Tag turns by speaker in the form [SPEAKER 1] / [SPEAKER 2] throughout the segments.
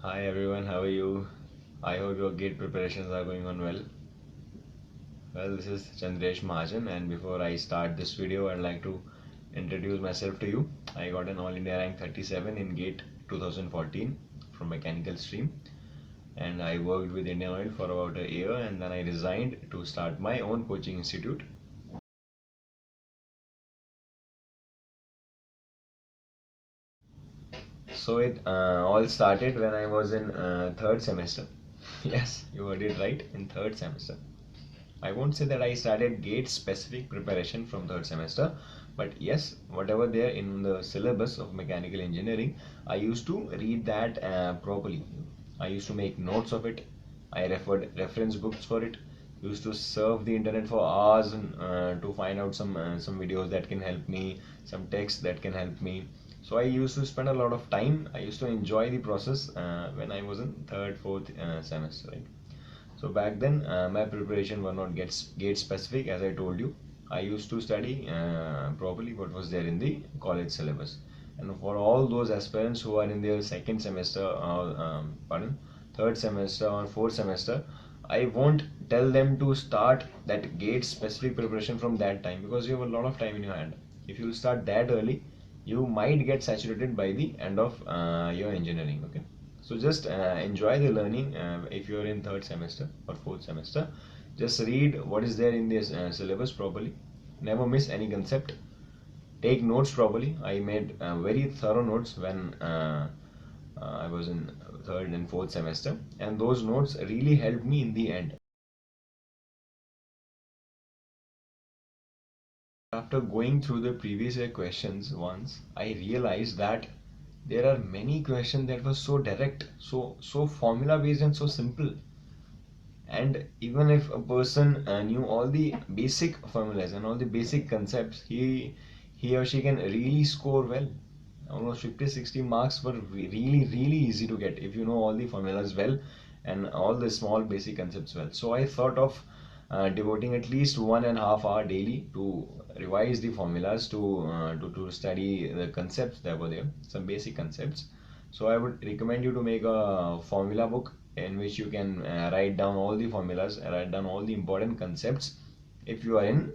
[SPEAKER 1] Hi everyone, how are you? I hope your gate preparations are going on well. Well, this is Chandresh Mahajan, and before I start this video, I'd like to introduce myself to you. I got an All India rank 37 in GATE 2014 from mechanical stream, and I worked with Indian Oil for about a year, and then I resigned to start my own coaching institute. So it all started when I was in third semester. Yes, you heard it right, in third semester. I won't say that I started GATE specific preparation from third semester, but yes, whatever there in the syllabus of mechanical engineering, I used to read that properly. I used to make notes of it. I referred reference books for it. Used to surf the internet for hours and, to find out some videos that can help me, some text that can help me. So I used to spend a lot of time. I used to enjoy the process when I was in third, fourth semester, right? So back then, my preparation was not gate specific, as I told you. I used to study properly what was there in the college syllabus. And for all those aspirants who are in their second semester or pardon, third semester or fourth semester, I won't tell them to start that gate specific preparation from that time, because you have a lot of time in your hand. If you start that early, you might get saturated by the end of your engineering. Okay, so just enjoy the learning. If you're in third semester or fourth semester, just read what is there in this syllabus properly. Never miss any concept. Take notes properly. I made very thorough notes when I was in third and fourth semester, and those notes really helped me in the end. After going through the previous year questions once, I realized that there are many questions that were so direct, so formula based and so simple. And even if a person knew all the basic formulas and all the basic concepts, he or she can really score well. Almost 50-60 marks were really easy to get if you know all the formulas well and all the small basic concepts well. So I thought of devoting at least 1.5 hour daily to revise the formulas, to study the concepts that were there, some basic concepts. So I would recommend you to make a formula book in which you can write down all the formulas, write down all the important concepts if you are in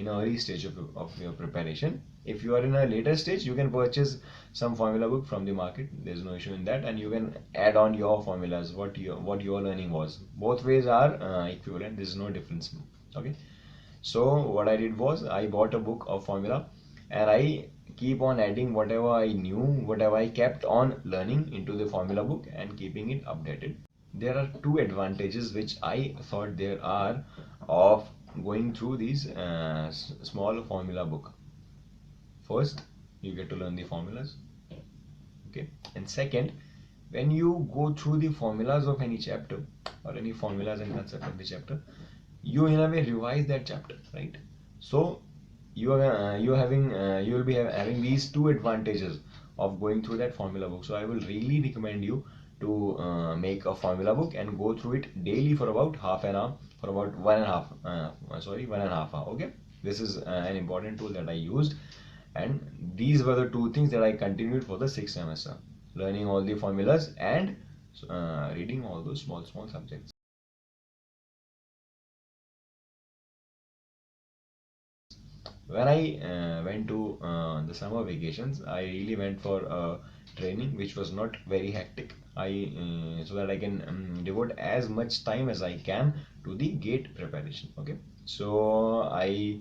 [SPEAKER 1] early stage of your preparation. If you are in a later stage, you can purchase some formula book from the market. There's no issue in that, and you can add on your formulas, what your learning was. Both ways are equivalent. There's no difference. Okay. So what I did was I bought a book of formula, and I keep on adding whatever I knew, whatever I kept on learning into the formula book and keeping it updated. There are two advantages which I thought there are of going through these small formula book. First, you get to learn the formulas. Okay, and second, when you go through the formulas of any chapter or any formulas and concept of the chapter, you in a way revise that chapter, right? So you will be having these two advantages of going through that formula book. So I will really recommend you to make a formula book and go through it daily for about half an hour, for about 1.5 hour. Okay, this is an important tool that I used, and these were the two things that I continued for the sixth semester: learning all the formulas and reading all those small subjects. When I went to the summer vacations, I really went for a training which was not very hectic. I so that I can devote as much time as I can to the gate preparation. Okay, so I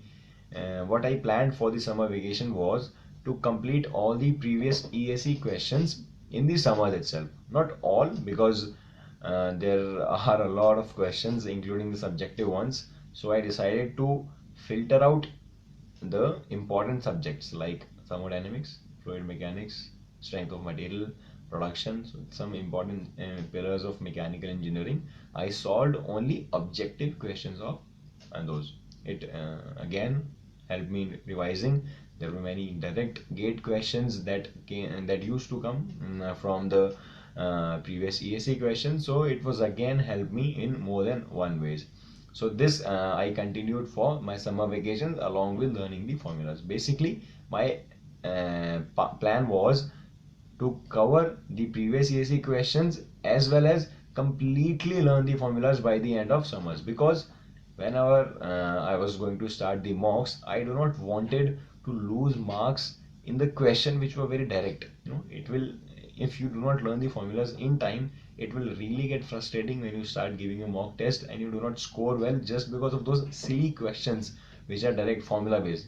[SPEAKER 1] what I planned for the summer vacation was to complete all the previous ESE questions in the summer itself. Not all, because there are a lot of questions, including the subjective ones. So I decided to filter out the important subjects like thermodynamics, fluid mechanics, strength of material, production, so some important pillars of mechanical engineering. I solved only objective questions of those. It again helped me in revising. There were many direct gate questions that used to come from the previous ESE questions, so it was again helped me in more than one ways. So this I continued for my summer vacations along with learning the formulas. Basically, my plan was to cover the previous ESE questions as well as completely learn the formulas by the end of summers. Because whenever I was going to start the mocks, I do not wanted to lose marks in the question which were very direct. It will, if you do not learn the formulas in time, it will really get frustrating when you start giving a mock test and you do not score well just because of those silly questions which are direct formula based.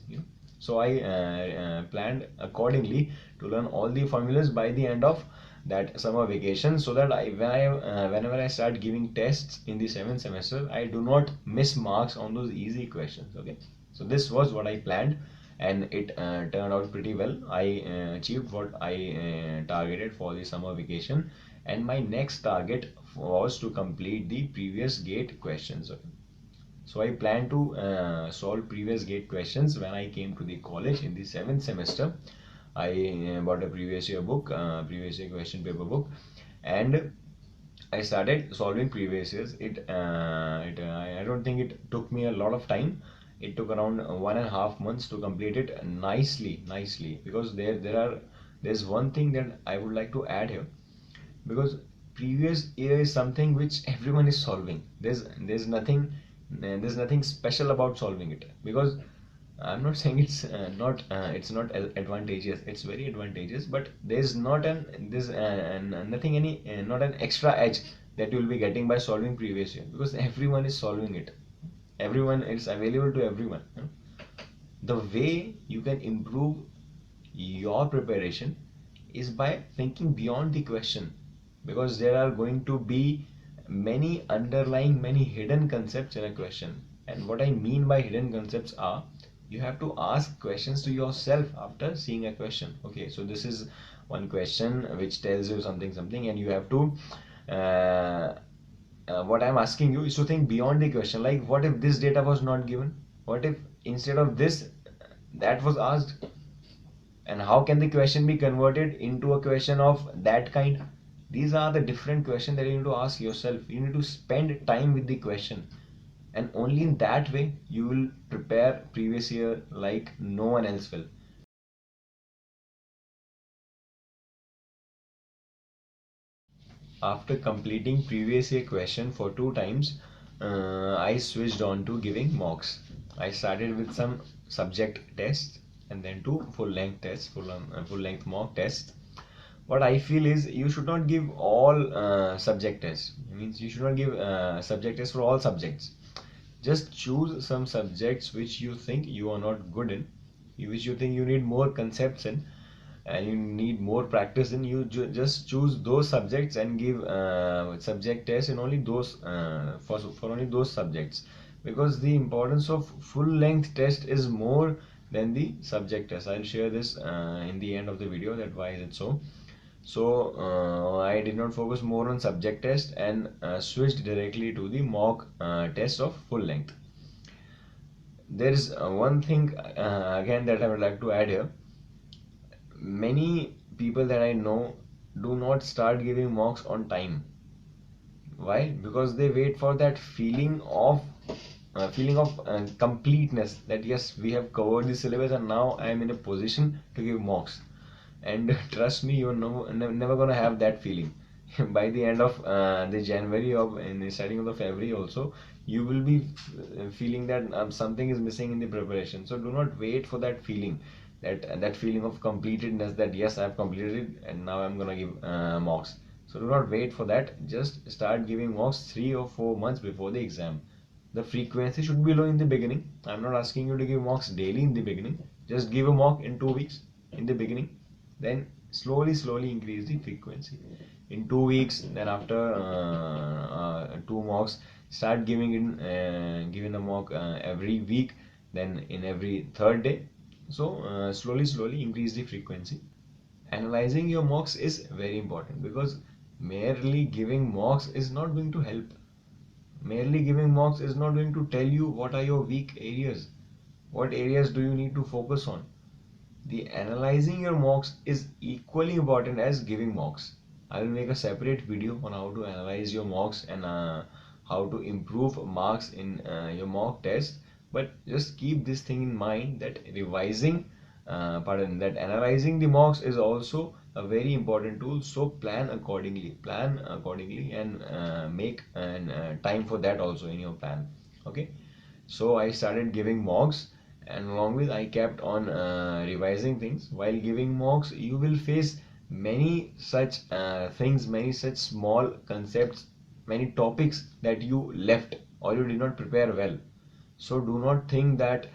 [SPEAKER 1] So I planned accordingly to learn all the formulas by the end of that summer vacation, so that whenever I start giving tests in the seventh semester, I do not miss marks on those easy questions. Okay, so this was what I planned, and it turned out pretty well. I achieved what I targeted for the summer vacation, and my next target was to complete the previous gate questions. Okay? So I plan to solve previous gate questions when I came to the college in the seventh semester. I bought a previous year book, previous year question paper book, and I started solving previous years. I don't think it took me a lot of time. It took around 1.5 months to complete it nicely. Because there's one thing that I would like to add here. Because previous year is something which everyone is solving. There's nothing special about solving it. Because I'm not saying it's not advantageous. It's very advantageous, but there's nothing any not an extra edge that you'll be getting by solving previous year, because everyone is solving it. Everyone, it's available to everyone. The way you can improve your preparation is by thinking beyond the question, because there are going to be many hidden concepts in a question. And what I mean by hidden concepts are, you have to ask questions to yourself after seeing a question. Okay, so this is one question which tells you something, and you have to what I'm asking you is to think beyond the question. Like, what if this data was not given? What if instead of this, that was asked? And how can the question be converted into a question of that kind? These are the different questions that you need to ask yourself. You need to spend time with the question, and only in that way you will prepare previous year like no one else will. After completing previous year question for 2 times, I switched on to giving mocks. I started with some subject tests and then two full length tests, full length mock tests. What I feel is, you should not give all subject tests. It means you should not give subject tests for all subjects. Just choose some subjects which you think you are not good in, which you think you need more concepts in, and you need more practice in. You just choose those subjects and give subject tests in only those for only those subjects. Because the importance of full length test is more than the subject test. I'll share this in the end of the video, that why is it so. So I did not focus more on subject test and switched directly to the mock test of full length. There is one thing again that I would like to add here. Many people that I know do not start giving mocks on time. Why? Because they wait for that feeling of completeness, that yes, we have covered the syllabus and now I am in a position to give mocks. And trust me, you're never gonna have that feeling. By the end of the January, or in the starting of the February also, you will be feeling that something is missing in the preparation. So do not wait for that feeling, that feeling of completedness, that yes, I have completed it and now I'm gonna give mocks. So do not wait for that. Just start giving mocks 3 or 4 months before the exam. The frequency should be low in the beginning. I'm not asking you to give mocks daily in the beginning. Just give a mock in 2 weeks in the beginning, then slowly increase the frequency in 2 weeks. Then after two mocks, start giving a mock every week, then in every third day. So slowly increase the frequency. Analyzing your mocks is very important, because merely giving mocks is not going to help. Merely giving mocks is not going to tell you what are your weak areas, what areas do you need to focus on. The analyzing your mocks is equally important as giving mocks. I will make a separate video on how to analyze your mocks and how to improve marks in your mock test. But just keep this thing in mind, that analyzing the mocks is also a very important tool. So plan accordingly, and make an time for that also in your plan. Okay, so I started giving mocks, and along with I kept on revising things. While giving mocks, you will face many such things, many such small concepts, many topics that you left or you did not prepare well. So do not think that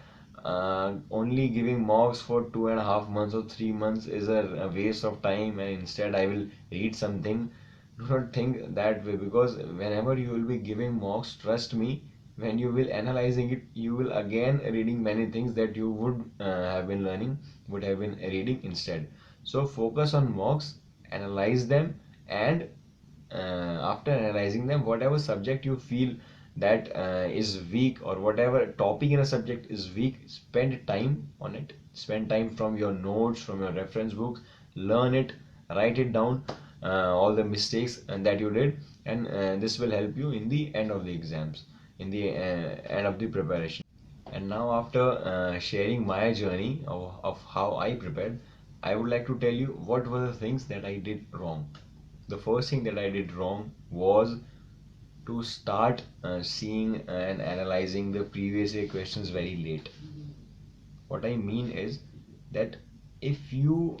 [SPEAKER 1] only giving mocks for 2.5 months or 3 months is a waste of time, and instead I will read something. Do not think that way, because whenever you will be giving mocks, trust me, when you will analyzing it, you will again reading many things that you would have been learning, would have been reading instead. So focus on mocks, analyze them, and after analyzing them, whatever subject you feel that is weak, or whatever topic in a subject is weak, spend time on it, spend time from your notes, from your reference books, learn it, write it down, all the mistakes that you did, and this will help you in the end of the exams, in the end of the preparation. And now, after sharing my journey of how I prepared, I would like to tell you what were the things that I did wrong. The first thing that I did wrong was to start seeing and analyzing the previous year questions very late. What I mean is that if you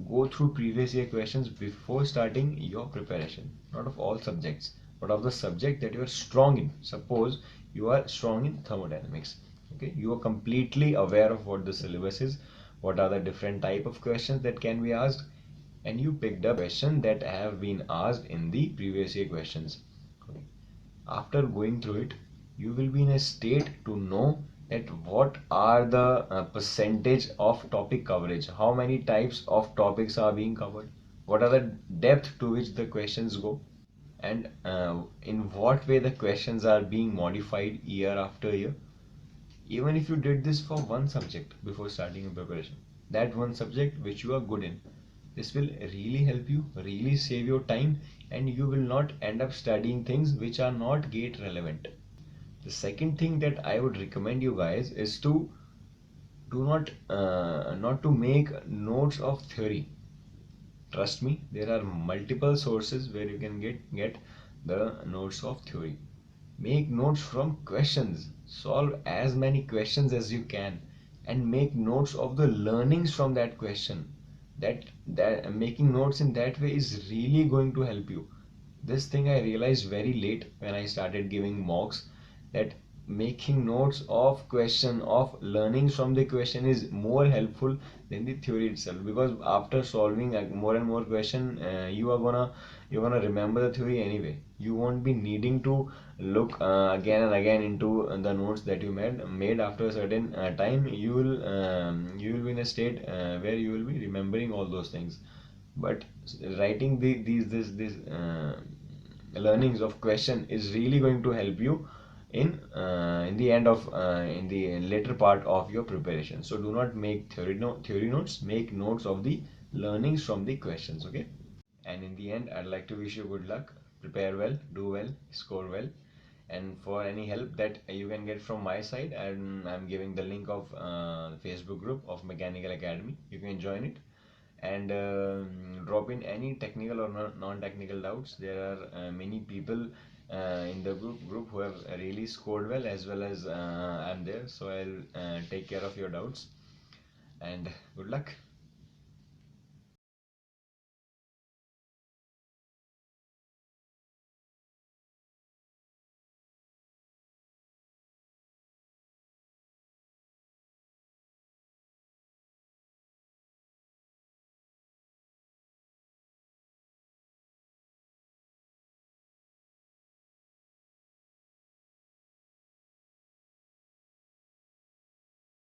[SPEAKER 1] go through previous year questions before starting your preparation, not of all subjects, but of the subject that you are strong in. Suppose you are strong in thermodynamics. Okay, you are completely aware of what the syllabus is, what are the different type of questions that can be asked, and you picked up question that have been asked in the previous year questions. Okay. After going through it, you will be in a state to know that what are the percentage of topic coverage, how many types of topics are being covered, what are the depth to which the questions go, and in what way the questions are being modified year after year. Even if you did this for one subject before starting your preparation, that one subject which you are good in, this will really help you, really save your time, and you will not end up studying things which are not gate relevant. The second thing that I would recommend you guys is to do not to make notes of theory. Trust me, there are multiple sources where you can get the notes of theory. Make notes from questions, solve as many questions as you can, and make notes of the learnings from that question. That making notes in that way is really going to help you. This thing I realized very late when I started giving mocks, that making notes of question, of learnings from the question, is more helpful than the theory itself, because after solving more and more question, you're gonna remember the theory anyway. You won't be needing to look again and again into the notes that you made after a certain time. You will be in a state where you will be remembering all those things. But writing these this learnings of question is really going to help you in the end of in the later part of your preparation. So do not make theory notes, make notes of the learnings from the questions. Okay, and in the end, I'd like to wish you good luck. Prepare well, do well, score well. And for any help that you can get from my side, I'm giving the link of Facebook group of Mechanical Academy. You can join it, and drop in any technical or non-technical doubts. There are many people in the group who have really scored well, as well as I'm there, so I'll take care of your doubts. And good luck.